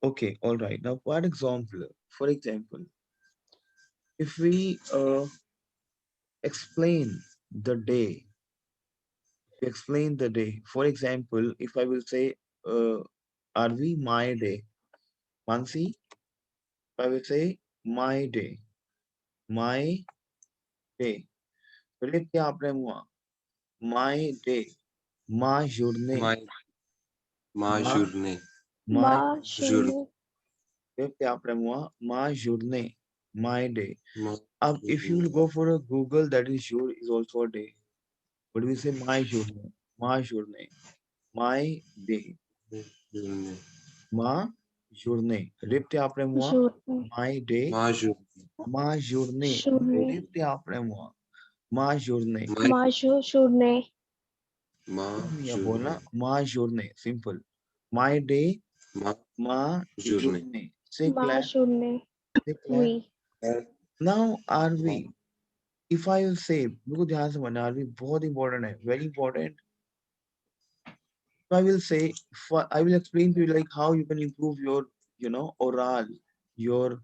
Okay, all right. Now, for example, if we explain the day, explain the day. For example, if I will say, are we my day? Mansi, I will say my day, my day. फिर क्या आपने हुआ? My day, ma journée, My ma ma journée. my Jour Marshall. फिर क्या आपने हुआ? My journée, my day. ma If you will journée. go for a Google, that is your is also a day. But we say my journée, my day, Journée. ma journée. Ripte आपने हुआ? Journey. My day, Ma journée. ma journée. Journey. Ripte आपने हुआ? Ma journée. My Marshall. Journey. ma कुछ नहीं है बोलना, journée. ma journée, simple. My day, Ma ma journée. journée. Say clair, Marshall. say clair. Oui. Now are Ma we? If I will say, बिल्कुल ध्यान से मानना, are we बहुत important है, very important. So I will say, I will explain to you like how you can improve your, oral, your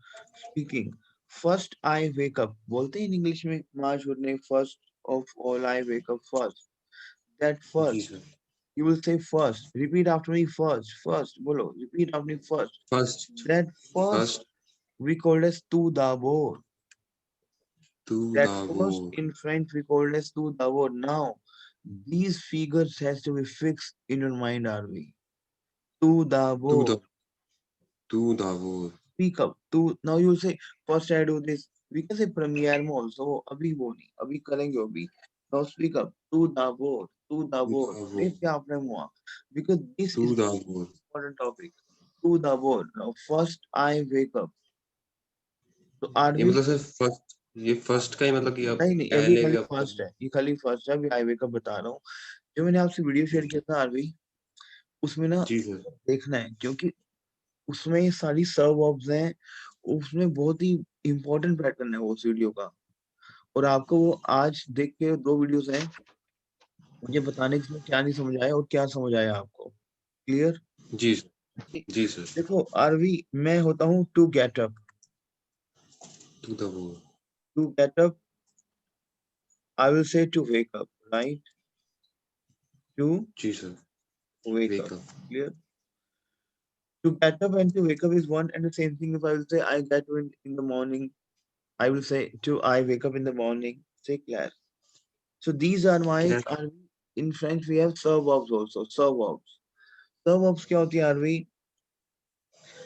speaking. First, I wake up. बोलते हैं in English में, माँ जुड़ने, first of all, I wake up first. That जी first, sir. you will say first. Repeat after me first. First, bolo. Repeat after me first. First. That first First we call as tu dabor. to That the first war. in French we call as tu dabor. Now, these figures has to be fixed in your mind, are we? Tu To the dabor. war. Speak up. Tu. Now you say first I do this. We can say premiere में also. अभी वो नहीं. अभी करेंगे अभी. Now speak up. Tu dabor. Tu To dabor. the war. Lift क्या आपने मुआ? Because this is To the war. important topic. Tu dabor. Now first I wake up. तो are ये we? मतलब सर फर्स्ट ये फर्स्ट का ही मतलब कि अब नहीं नहीं अभी पहले खाली का फर्स्ट है, ये खाली फर्स्ट है, अभी आई वेकअप बता रहा हूँ। जो मैंने आपसे वीडियो शेयर किया था आरवी, उसमें ना जी सर. देखना है, क्योंकि उसमें ये सारी सब वर्ब्स हैं, उसमें बहुत ही इंपॉर्टेंट पैटर्न है वो उस वीडियो का। और आपको वो आज देख के दो वीडियोस हैं, मुझे बताने की इसमें क्या नहीं समझ आया और क्या समझ आया आपको। क्लियर? जी सर. जी सर. देखो आरवी, मैं होता हूँ to get up. To the war. To get up, I will say to wake up, right? To जी sir. Wake up. Wake up. Clear? To get up and to wake up is one and the same thing. If I will say I get up in the morning, I will say to I wake up in the morning. Say clair. So these are my are in French we have sub verbs also. Sub verbs. Sub verbs क्या होती है RV?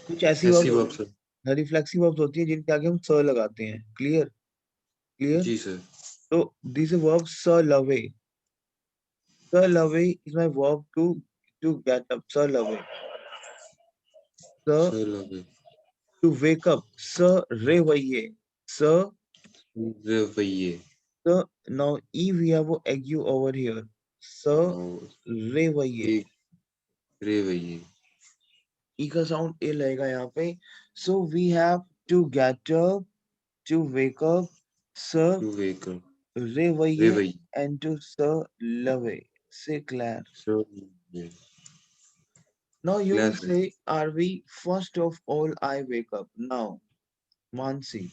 कुछ ऐसी ऐसी verbs verb होती sir. है, reflexive verbs होती है जिनके आगे हम स लगाते हैं। क्लियर? क्लियर? जी सर. तो these are verbs स लवे. स लवे is my verb to get up. स लवे. स सर लगे. to wake up. स रेवैये. स रवैये. So now E we have a ague over here. So और रेवैये. एक रेवैये. E का sound A लगेगा यहाँ पे. So we have to get up, to wake up, sir, to wake up. रेवैये, रेवैये. and to sir lave. Say Claire. Sir Now you will class है. say, are we first of all I wake up? Now, Mansi,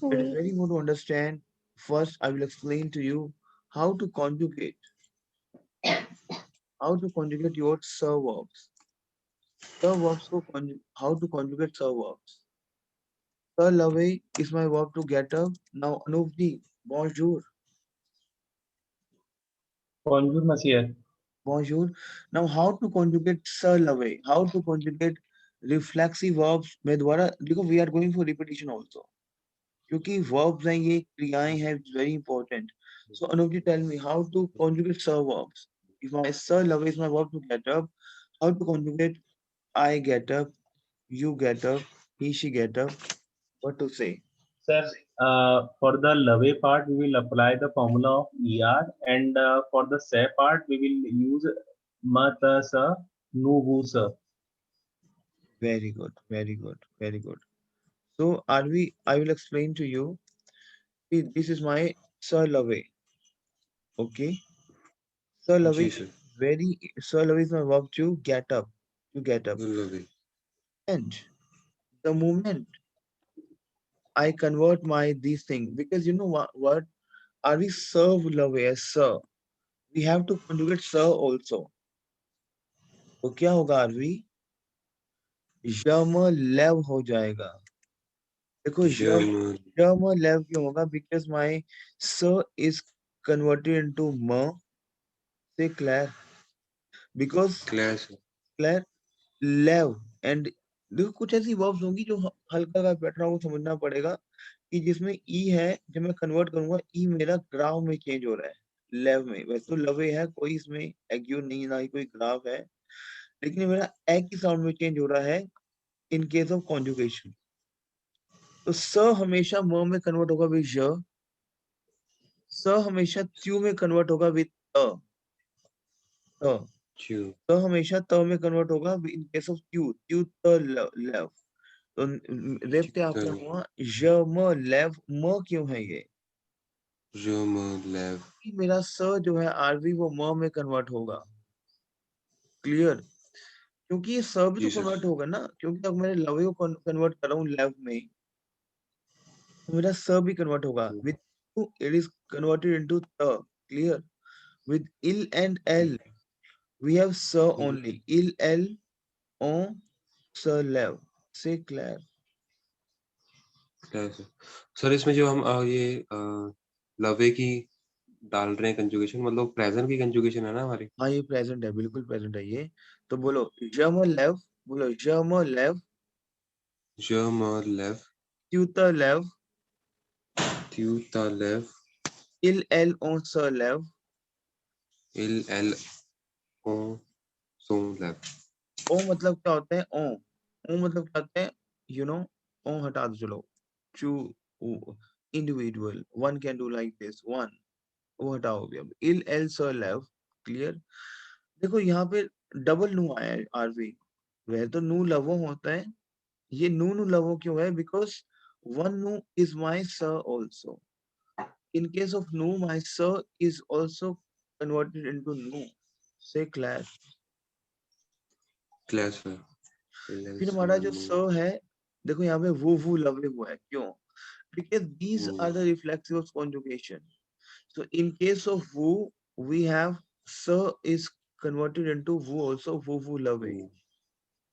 it is Oui. very important to understand. First, I will explain to you how to conjugate, your sir verbs. Sir verbs को how to conjugate sir verbs. Sir lave is my verb to get up. Now Anupji, bonjour, Bonjour, monsieur. bonjour. Now how to conjugate sir lave? How to conjugate reflexive verbs में दोबारा देखो, we are going for repetition also. क्योंकि verbs हैं, ये क्रियाएं हैं, it's very important. So Anupji, tell me how to conjugate sir verbs. If my sir lave is my verb to get up, how to conjugate I get up, you get up, he she get up. What to say? Sir, for the lave part, we will apply the formula of ER, and for the se part, we will use mata sa, nu hu sa. Very good, very good, very good. So, are we? I will explain to you. See, this is my Sir Lave. Okay, Sir Lave जी is sir. very. Sir Lave is my verb to get up. To get up. लवे. And the moment I convert my these things, because you know what are we serve love as sir, we have to conjugate sir also. तो क्या होगा RV? यम लेव हो जाएगा. देखो यम यम लेव क्यों होगा? Because my sir is converted into म. Say clear? Because clash clear लेव एंड देखो कुछ ऐसी वर्ब्स होंगी जो हल्का का पैटर्न आपको समझना पड़ेगा कि जिसमें ई है, जब मैं कन्वर्ट करूंगा ई मेरा ग्राफ में चेंज हो रहा है लेव में. वैसे तो लवे है, कोई इसमें एग्यू नहीं, ना ही कोई ग्राफ है, लेकिन मेरा ए की साउंड में चेंज हो रहा है इन केस ऑफ कॉन्जुगेशन. तो स हमेशा म में कन्वर्ट होगा विद ज. स हमेशा त्यू में कन्वर्ट होगा विद अ. क्यू तो हमेशा त में कन्वर्ट होगा इन केस ऑफ त्यू. त्यू त लेव. तो देखते आपने हुआ य म लेव. म क्यों है ये? यम लेव कि मेरा स जो है आरवी वो म में कन्वर्ट होगा. क्लियर? क्योंकि ये स भी तो जी सर कन्वर्ट होगा ना, क्योंकि अब मैंने लवे को कन्वर्ट कर रहा हूँ लेव में, तो मेरा स भी कन्वर्ट होगा. With it is converted into त. Clear? with il and l we have sir only. Il l on sir lev. Say clear. Clash sir इसमें जो हम ये लवे की डाल रहे हैं कंजुगेशन, मतलब प्रेजेंट की कंजुगेशन है ना हमारी? हाँ ये प्रेजेंट है, बिल्कुल प्रेजेंट है ये. तो बोलो जम लेव. बोलो जम लेव. यम लेव tutor lev. त्यूता लेव il l on sir lev. इल एल ओ सो लेव. ओ मतलब क्या होता है? ओ. ओ मतलब क्या होता है? You know. ओ हटा दो चलो. चू individual one can do like this one. वो हटाओ भी. अब इल एल सर लेव. क्लियर? देखो यहाँ पे डबल नू आया है आरवी. वह तो नू लवो होता है, ये नू लवो क्यों है? बिकॉज वन नू is my sir also. In case of नू my sir is also converted into नू. Say clear? क्लैश है इल फिर सो हमारा जो नू स है, देखो यहाँ पे वो लवे हुआ है. क्यों? because these वू are the reflexive of conjugation. So in case of wu, we have sir is converted into wu also. Wu love.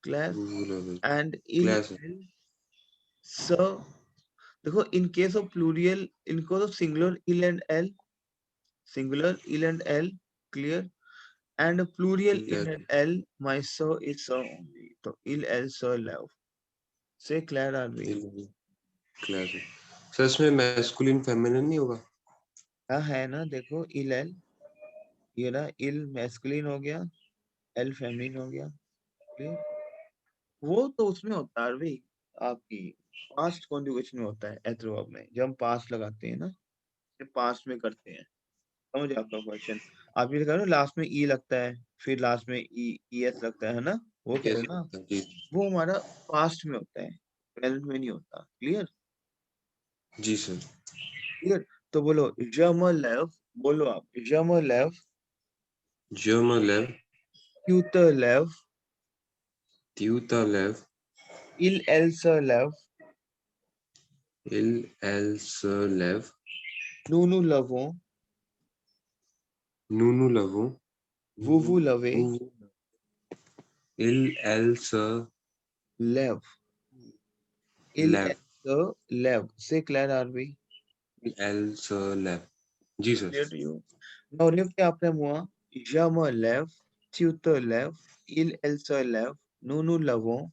Class. वू लव And il क्लैश है sir. देखो in case of plural, in case of singular il and l, singular il and l. Clear? And plural il and l, my sir is sir only. So il l sir love. Say clear are we? Clash है sir. इसमें masculine feminine नहीं होगा? हाँ है ना, देखो il l. ये ना il मैस्कुलिन हो गया, l फेमिनिन हो गया. Clear? वो तो उसमें होता है भाई, आपकी पास्ट कॉन्जुगेशन में होता है एथ्रोवर्ब में. जब हम पास्ट लगाते हैं ना, पास्ट में करते हैं. समझ आपका क्वेश्चन? आप ये कह रहे हो लास्ट में ई लगता है, फिर लास्ट में ई एस लगता है ना, वो कह रहे यस हो ना? जी वो हमारा पास्ट में होता है, प्रेजेंट में नहीं होता. क्लियर? जी सर. क्लियर? तो बोलो जम लेव. बोलो आप जम लेव. यम लेव ट्यूटर लेव. त्यूता लेव इल एल्सर लेव. इल एल स लेव नूनू लवो. नूनू लवो वुवु लवे. इल एल स लेव. इल लेव एल्सर लेव. से क्लियर आर वी? एल स लेव. जी sir. Clear to you? Now lift up the moi. Jama lev. Tutor lev. Il elsa lev. Nunu lavon.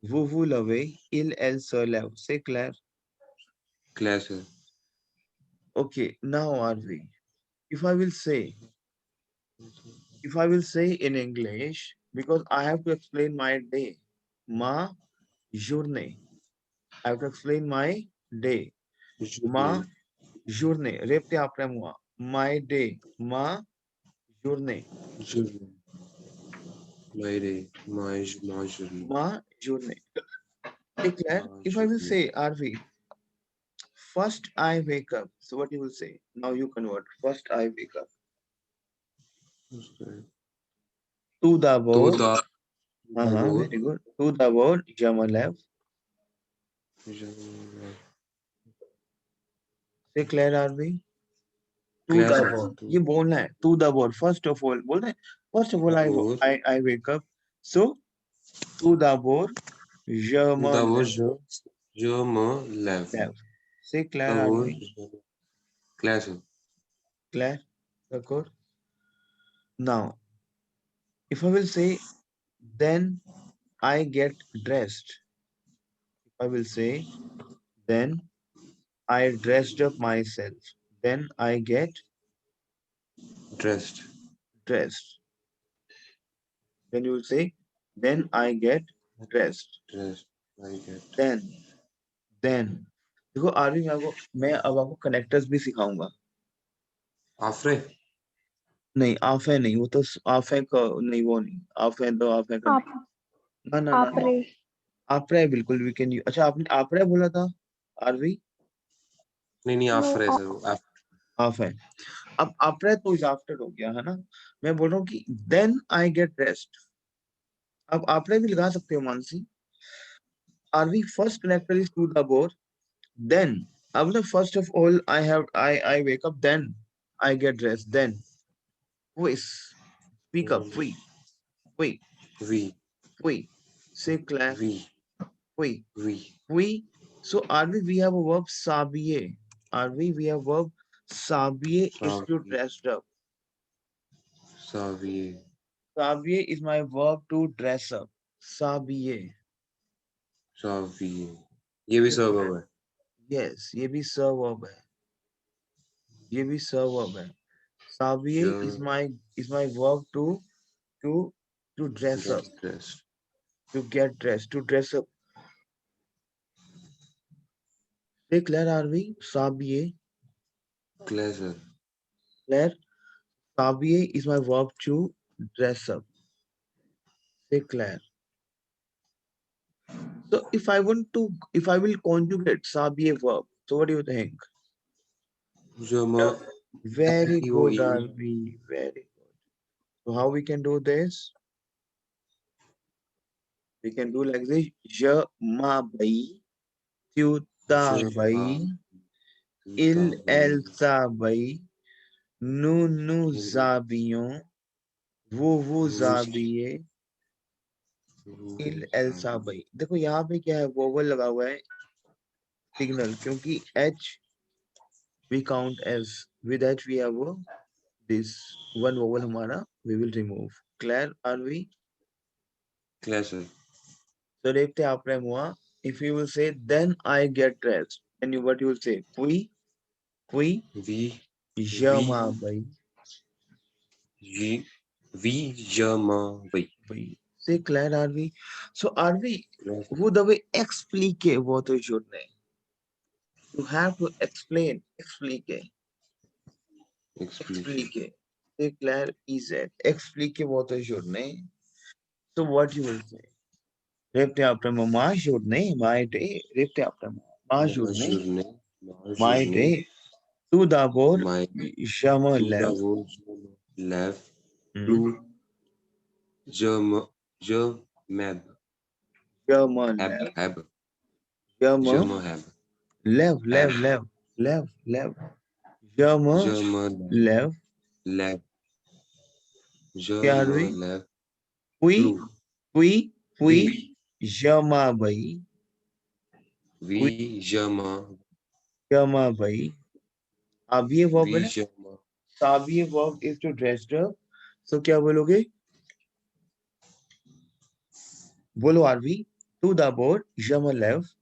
Vuvu lave. Il elsa lev. Say clear? Clash है Okay, now are we? If I will say, if I will say in English, because I have to explain my day. Ma journée. I have to explain my day. Ma journée. Repte apne moi. My day. Ma journée. मेरे माजूरी Ma journée. Declare, if I will say, Arvi, first I wake up. So what you will say? Now you convert. First I wake up. To the तो boat. दा Dabur, very good. To the board, Jamalev. Say Claire Arby. To Claire the sir. board. ये बोलना है. To the board. First of all, बोलना है. First of all, Dabur, I wake up. So to the board, Dabur, Jamalev. je me lève. Say Claire Dabur, Arby. Claire sir. Claire. Record. Now, if I will say, then I get dressed. If I will say, then I dressed up myself. Then I get Dressed. dressed. Then you will say, then I get dressed. Dressed. I get. Then देखो आरवी मैं अब आपको connectors भी सिखाऊंगा. Afre. नहीं आफे नहीं, वो तो आफे का नहीं, वो नहीं आफे तो आफे का नहीं. ना ना ना आपरे आपरे बिल्कुल वी कैन. अच्छा आपने आपरे बोला था आरवी. नहीं No, afre sir. आफे. अब आपरे तो इज आफ्टर हो गया है ना. मैं बोल रहा हूँ कि देन आई गेट रेस्ट. अब आपरे भी लगा सकते हो Mansi. Aarvi first connector is to the bore. Then, after first of all, I wake up. Then I get dressed. Then, voice, speak up. We, We. say Claire. We. We. So are we have a verb sabiye. We have verb sabiye is to Sabiye. dressed up. Sabiye. Sabiye is my verb to dress up. Sabiye. Sabiye. ये भी सब verb है. Yes, ये भी serve verb है. ये भी serve verb है. Sabiye is my verb to dress up. Dressed. To get dressed, to dress up. Say Claire, are we? Sabiye. Claire sir. Claire, sabiye is my verb to dress up. Say Claire. So if I will conjugate sabiye verb, so what do you think? Je me. Very good, FEOE. Arvi. Very good. So how we can do this? We can do like this. Je ma bai, tu ta bai, il el sa bai, nu zabiyon, वो जाबिये, इल Elsa भाई. देखो यहाँ पे क्या है, vowel लगा हुआ है सिग्नल, क्योंकि h we count as with h we have this one vowel हमारा we will remove. Claire, are we? Claire sir. So देखते हैं आपने हुआ. If you will say then I get dressed, then you what you will say? We jama भाई. We jama भाई. Say Claire, are we? So are we? Who the way explique वो तो जुड़ने. You have to explain. Explique. Say Claire is it. Explique वो तो जुड़ने. So what you will say? Repte after ma जुड़ने. My day. Repte after ma जुड़ने. My day. To the board. Jama left. Left. To. Jama mab. Jama left. Have. Jama left. Jama left. Left. क्या है भाई? Left. We jama भाई. We जमा भाई. अब ये वर्ब है ना. अब ये verb is to dressed up. So क्या बोलोगे? बोलो RV. To the board, jama left.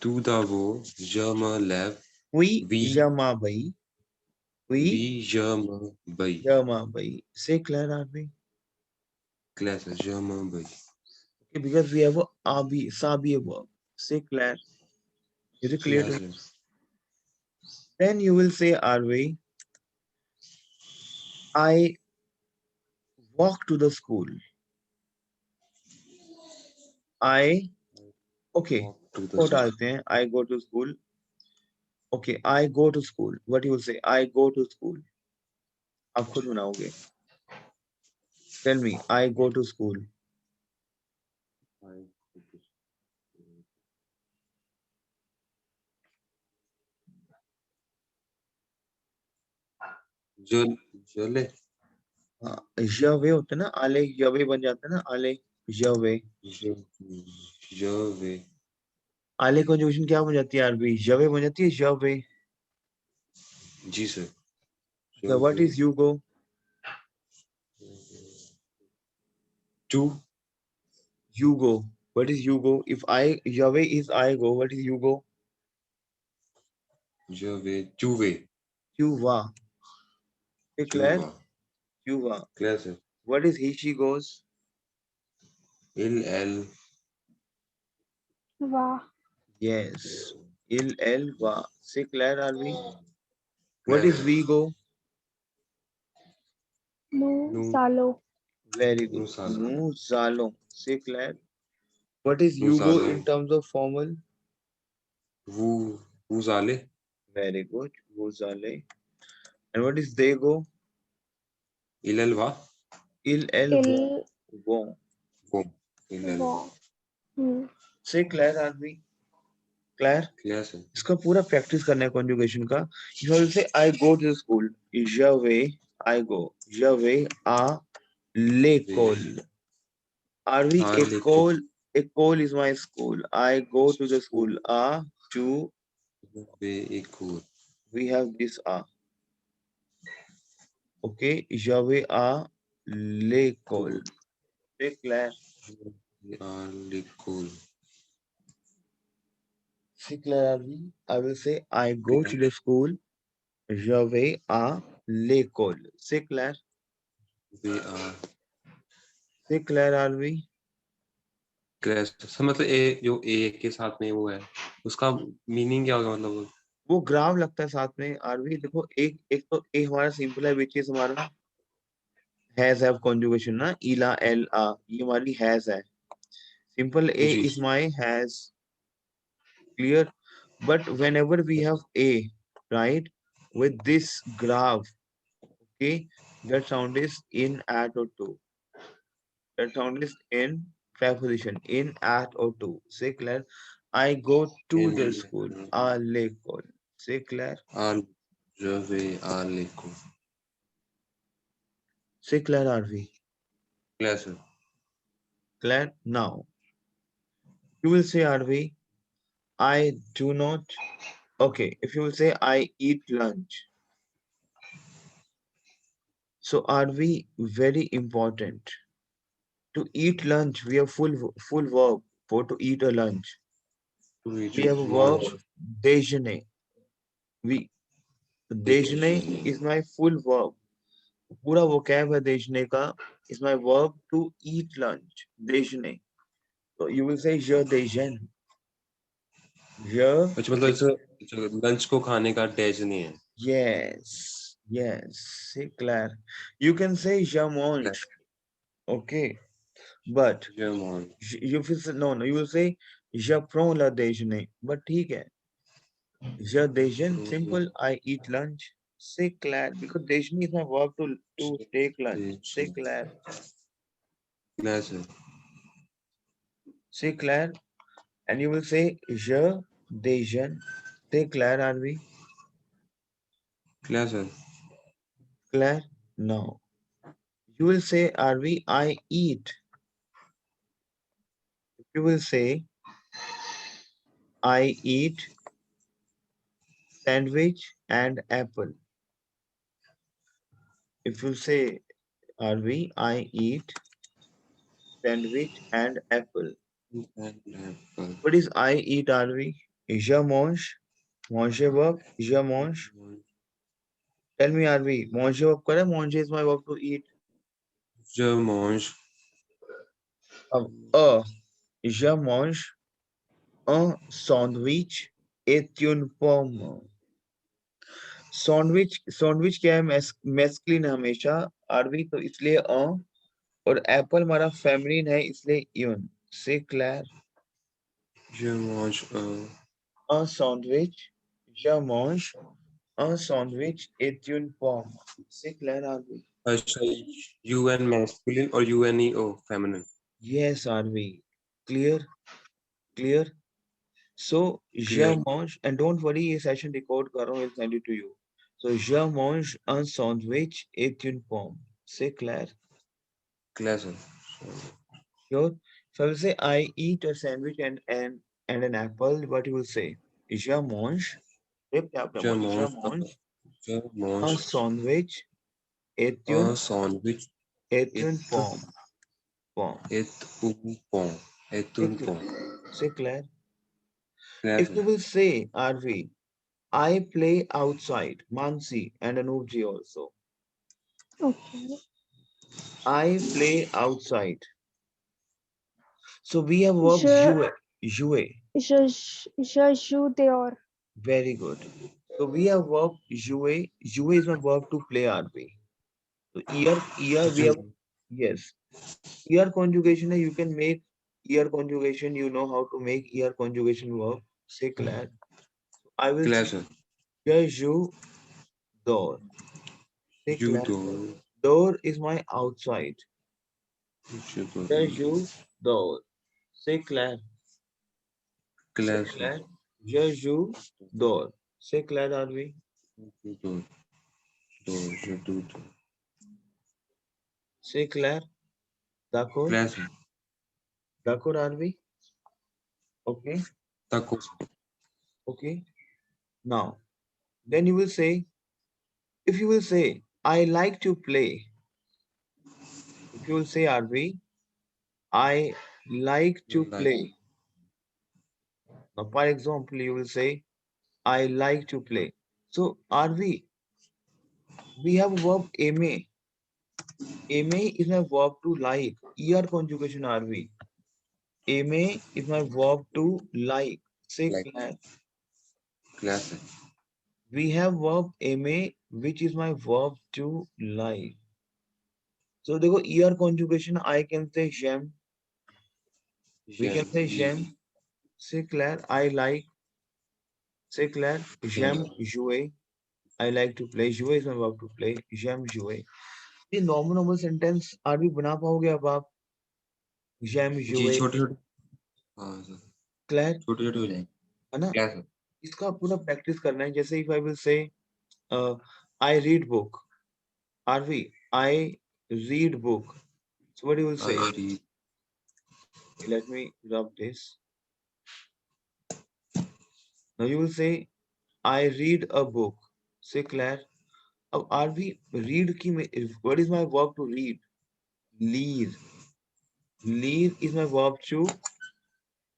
To the board, jama left. We jama भाई. We jama भाई. jama भाई. Say Claire Aarvi. Claire jama भाई. Okay, because we have a abi sabi verb. Say Claire. Is it clear to you? Then you will say Arvi. I walk to the school. Okay. What डालते हैं? I go to school. Okay, I go to school. What you will say? I go to school. आप खुद बनाओगे. Tell me, I go to school. जले हाँ, यवे होते हैं ना, आले यवे बन जाते हैं ना, आले यवे। जवे आले कंजुगेशन क्या बन जाती है आरबी? यवे बन जाती है, यवे। जी sir what is Yugo? To Yugo. What is Yugo? If I Yahweh is I go, what is Yugo? जवे जुवे Yuva. Declare जुवा Yuva. Clear sir What is he she goes? इल एल वाह Yes. Il el va. Say Claire, are we? What clear is we go? नु नु सालो Very good. नु सालो Nu zalo. Say Claire. What is नु you go सालो in terms of formal? वू वू जाले Very good. Wo zale. And what is they go? इल एल वा Il el इल wo. Wo. वो इल एल वो Say Claire, are we? Claire? Clear sir इसका पूरा प्रैक्टिस करना है कॉन्जुगेशन का। You will say I go to the school. J'avais, I go. J'avais à l'école. Are we uh a लेको call? A call is my school. I go to the school. A to वे एक और we have this a. Okay. J'avais à l'école. C'est clair. आ लेको C'est clair, are we? I will say I go to the school. J'avais à l'école. C'est clair. वे आ C'est clair, are we? Clear sir मतलब ए जो ए के साथ में वो है उसका मीनिंग क्या होगा मतलब वो ग्राम लगता है साथ में। आरवी देखो, एक एक तो ए हमारा सिंपल है, विच इज हमारा हैज हैव कॉन्जुगेशन ना, इला एल आ, ये हमारी हैज है। सिंपल ए जी is my has, clear. But whenever we have a, right, with this graph, okay, that sound is in, at or to. That sound is in preposition, in, at or to. Say clear. I go to the school. A l'école. Say clear. आ जवे आ लेको Say clear, Arvi. Clear sir Clear. Now you will say, Arvi, I do not. Okay, if you will say I eat lunch. So Arvi, very important. To eat lunch, we have full verb for to eat a lunch. We have a verb déjeuner. We déjeuner is my full verb. पूरा vocab है déjeuner का, is my verb to eat lunch. Déjeuner. So you will say je déjeune. Je. अच्छा मतलब इसे lunch को खाने का days नहीं है Yes. Yes. Say clair. You can say je mange. Okay. But जमोन you will say no. You will say je prends le déjeuner. But ठीक है. Je déjeune. Simple. I eat lunch. Say clair, because déjeuner is my verb to take lunch. Say clair. Clear sir Say clair. And you will say je déjeune. Say clair, are we? Clear sir Clair? No. You will say, are we? I eat. You will say, I eat sandwich and apple. If you say, are we? I eat sandwich and apple. What is I eat, are we? Je mange. Manger verb. Je mange. Tell me, are we? Manger verb correct? Manger is my verb to eat. जमोन Je mange un sandwich et une pomme. Sandwich क्या है? Masculine हमेशा, RV, तो इसलिए और Apple हमारा feminine है, इसलिए यून। से clear. जमोन un sandwich, je mange un sandwich et une pomme. Say clear, Aarvi? अच्छा यूएन मैस्कुलिन और यूएनईओ feminine Yes, Aarvi. Clear? Clear? So, je Clear. mange, and don't worry, ये session record कर रहा हूँ, I'll send it to you. So, je mange un sandwich et une pomme. C'est clair? Clear, sir. Sure. So, I will say I eat a sandwich and an apple. What you will say? Je mange. Yep, Je je mange mange je un mange sandwich et un sandwich une et pomme. Pomme. et un pont. Et C'est un clair. pont. C'est clair. Clear, If sir. you will say, RV, I play outside, Mansi and Anupji also. Okay. I play outside. So we have verb Je, jouer. je joue dehors. Very good. So we have verb jouer. Jouer is my verb to play, RV. So here we have, yes. Here conjugation, you can make here conjugation. You know how to make here conjugation verb. Say clair. I will Clear, say, sir. je joue dehors. Say You clair. do. Door is my outside. Je do. Je joue dehors. C'est clair. C'est Clear, sir. clair. Je joue dehors. C'est clair, Arvi? You do. Do. Je do. C'est clair. D'accord? Clear, sir. D'accord, Arvi? Okay. Taco. Okay. Now, then you will say, if you will say, I like to play. If you will say, Arvi, I like to Like. play. Now, for example, you will say, I like to play. So, Arvi, we have a verb aimer. Aimer is my verb to like. ER conjugation, Arvi. Aimer is my verb to like. Say Like. clair. Clear, sir. We have verb aimer, which is my verb to like. So देखो ER conjugation, I can say j'aime. We can say j'aime. C'est clair. I like. C'est clair. J'aime jouer. I like to play. Jouer is my verb to play. J'aime jouer. ये normal sentence भी बना पाओगे अब आप? J'aime जी jouer. छोटे छोटे हाँ sir Clair. छोटे छोटे हो जाएंगे है ना? क्या सर इसका पूरा प्रैक्टिस करना है. जैसे if I will say I read book. Arvi, I read book. So what you will say? I read Let me rub this. Now you will say, I read a book. Say clair. अब Arvi, read की what is my verb to read? Lead. Lead is my verb to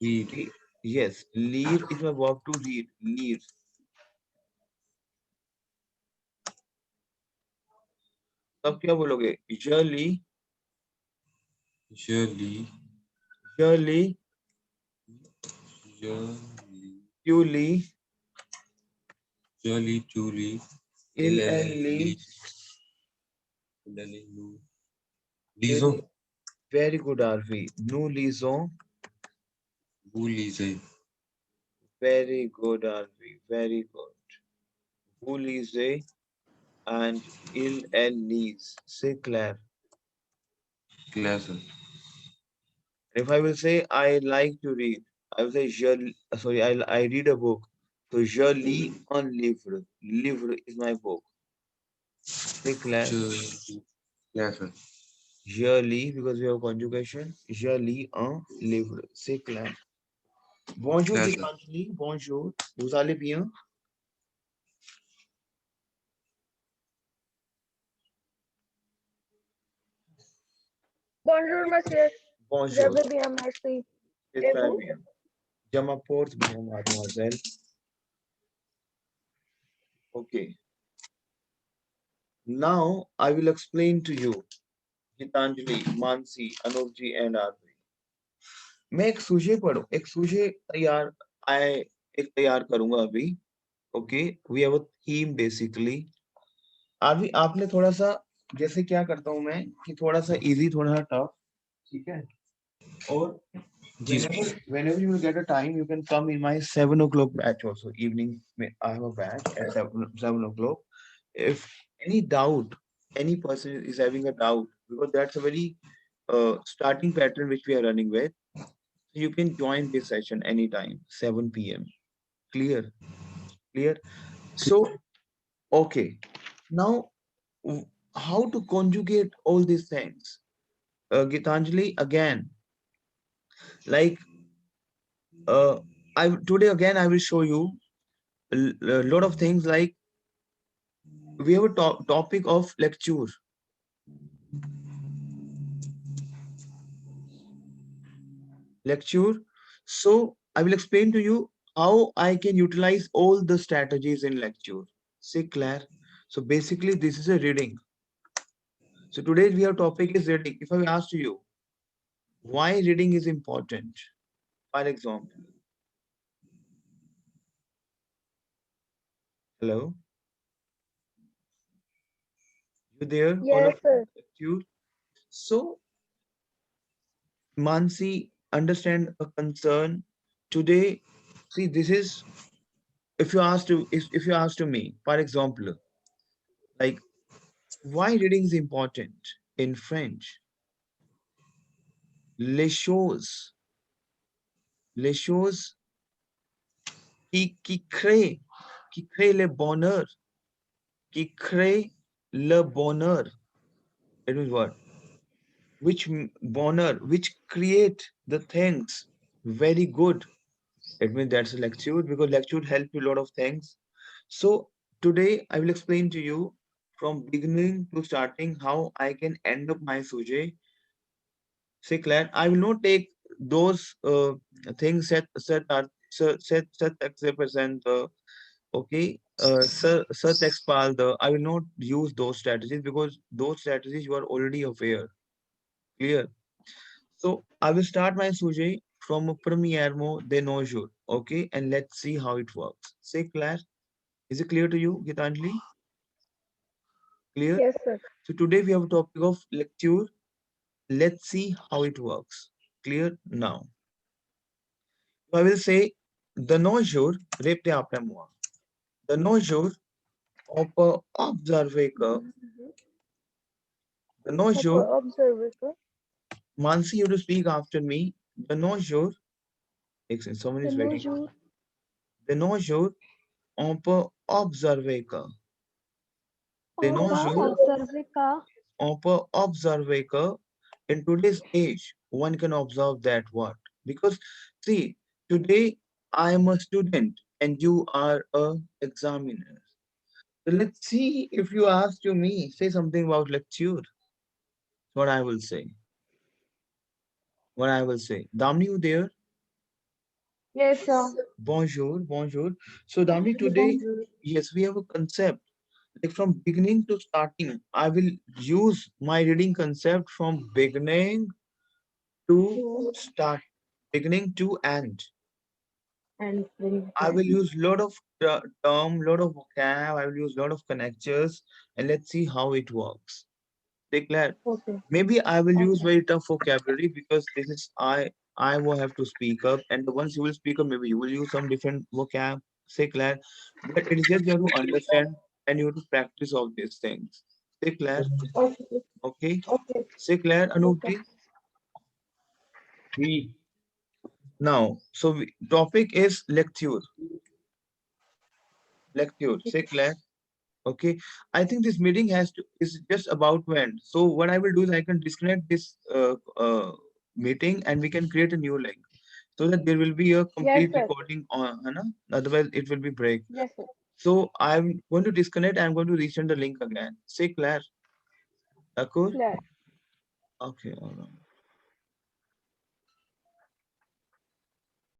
read yes. Lead is my verb to read. Lead. तब क्या बोलोगे? Je lis. je lis Je lis. je lis Tu lis. je lis tu lis Elle lit. nous lisons Very good, Arvi. Nous lisons. vous lisez Very good, Arvi. Very good. Vous lisez and elle lise. C'est clair. clair sir If I will say I like to read, I will say I read a book. So je lis un livre. Livre is my book. C'est clair. clair sir Je lis because we have conjugation. Je lis un livre. C'est clair. Bonjour clair sir Gitanjali. Bonjour. Vous allez bien? Bonjour, monsieur. Je Bonjour. vais bien, merci. C'est Et très vous? bien. Je m'apporte bien, mademoiselle. Okay. Now I will explain to you Gitanjali, Mansi, Anupji and Arvi. मैं एक सूझे तैयार आए एक तैयार करूंगा अभी. Okay we have a theme basically. अभी आपने थोड़ा सा जैसे क्या करता हूं मैं कि थोड़ा सा इजी थोड़ा सा टफ. ठीक है. और जी sir whenever you will get a time you can come in my 7 o'clock batch also evening. I have a batch at 7 o'clock. If any doubt, any person is having a doubt because that's a very starting pattern which we are running with. You can join this session anytime, 7 p.m. Clear? Clear? So, okay. Now, how to conjugate all these things? Gitanjali, again, like, today again, I will show you a lot of things. Like, we have a topic of lecture. So I will explain to you how I can utilize all the strategies in lecture. Say Claire. So basically, this is a reading. So today we have topic is reading. If I ask you why reading is important, for example, hello, you there? All Yes, of sir. you. So Mansi, understand a concern today. See, this is if you ask to me, for example, like why reading is important in French. Les choses, les choses qui créent le bonheur, qui créent le bonheur. It means what? Which bonheur, which create the things very good. It means that's a lecture because lecture help you a lot of things. So today I will explain to you from beginning to starting how I can end up my sujet. Say Claire, I will not take those things set present okay sir Texpal the I will not use those strategies because those strategies you are already aware. Clear? So I will start my sujet from Premiermo de Nojour. Okay, and let's see how it works. Say Claire, is it clear to you, Gitanjali? Clear? Yes, sir. So today we have a topic of lecture. Let's see how it works. Clear now. So I will say the nojour, repte après moi. The nojour, on peut observer que the nojour, Observer, sir. Mansi, you to speak after me. The nojour, someone The is no waiting. jour. The nojour, on peut observer que. The nojour, Observer का. on peut observer que. In today's age, one can observe that what? Because see, today I am a student and you are a examiner. So let's see if you ask to me, say something about lecture. What I will say. What I will say. Damni, you there? Yes, sir. Bonjour, bonjour. So Damni, today, yes, we have a concept. Like from beginning to starting, I will use my reading concept from beginning to start, beginning to end. And I will use lot of term, lot of vocab. I will use lot of connectors, and let's see how it works. Declare. okay. Maybe I will use very tough vocabulary because this is I will have to speak up, and once you will speak up, maybe you will use some different vocab. Say Claire, but it is just you have to understand and you have to practice all these things. Say Claire, Okay. okay? Okay. Say Claire, Anupji. We Now, so topic is lecture. Lecture. Say Claire. Okay, I think this meeting has to is just about to end. So what I will do is I can disconnect this meeting and we can create a new link so that there will be a Yes, complete sir. recording on, है ना? Otherwise it will be break. Yes, sir. So I'm going to disconnect. I'm going to resend the link again. Say Claire. Akur. Clear. Okay, all right.